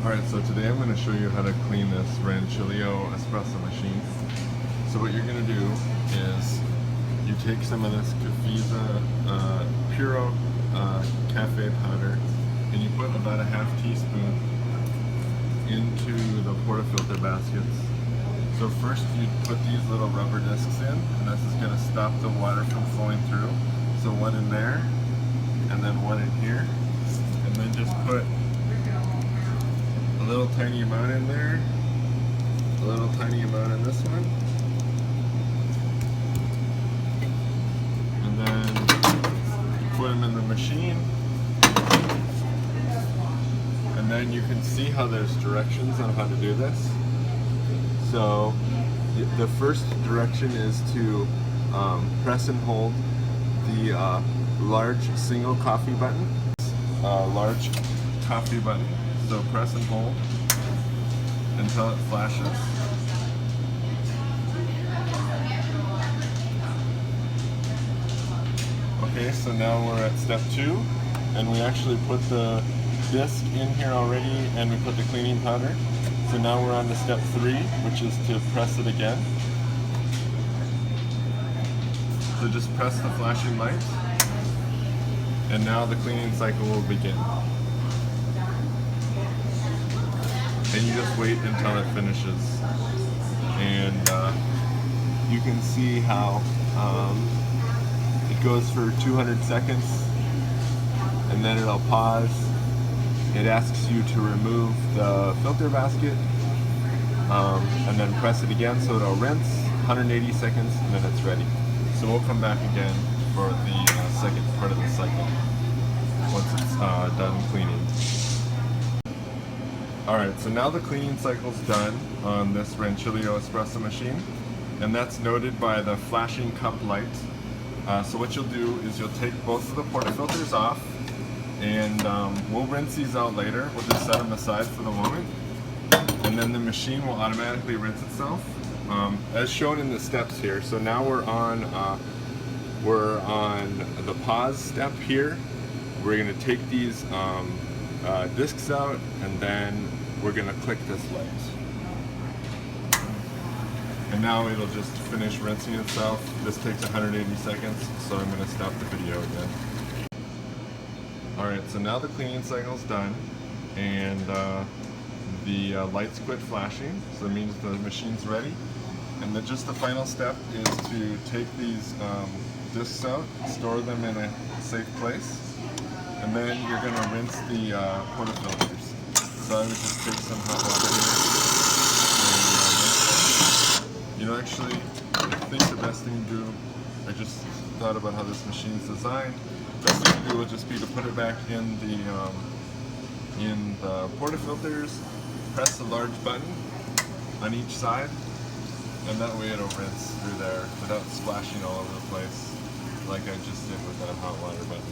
Alright, so today I'm going to show you how to clean this Rancilio espresso machine. So what you're going to do is you take some of this Puro cafe powder and you put about a half teaspoon into the portafilter baskets. So first you put these little rubber discs in, and this is going to stop the water from flowing through. So one in there, and then one in here, and then just put a little tiny amount in there, a little tiny amount in this one, and then you put them in the machine, and then you can see how there's directions on how to do this. So the first direction is to press and hold the large single coffee button, large coffee button. So press and hold until it flashes. Okay, so now we're at step 2, and we actually put the disc in here already, and we put the cleaning powder. So now we're on to step 3, which is to press it again. So just press the flashing lights, and now the cleaning cycle will begin. And you just wait until it finishes. And you can see how it goes for 200 seconds, and then it'll pause. It asks you to remove the filter basket, and then press it again so it'll rinse, 180 seconds, and then it's ready. So we'll come back again for the second part of the cycle once it's done cleaning. Alright, so now the cleaning cycle's done on this Rancilio espresso machine, and that's noted by the flashing cup light. So what you'll do is you'll take both of the portafilters off, and we'll rinse these out later. We'll just set them aside for the moment, and then the machine will automatically rinse itself, as shown in the steps here. So now we're on the pause step here. We're going to take these discs out, and then we're going to click this light. And now it'll just finish rinsing itself. This takes 180 seconds, so I'm going to stop the video again. Alright, so now the cleaning cycle's done, and the lights quit flashing, so that means the machine's ready. And then just the final step is to take these discs out, store them in a safe place, and then you're going to rinse the portafilters. So I would just take some hot water here, and you know, actually, I think the best thing to do, I just thought about how this machine's designed. The best thing to do would just be to put it back in the portafilters, press the large button on each side, and that way it'll rinse through there without splashing all over the place like I just did with that hot water button.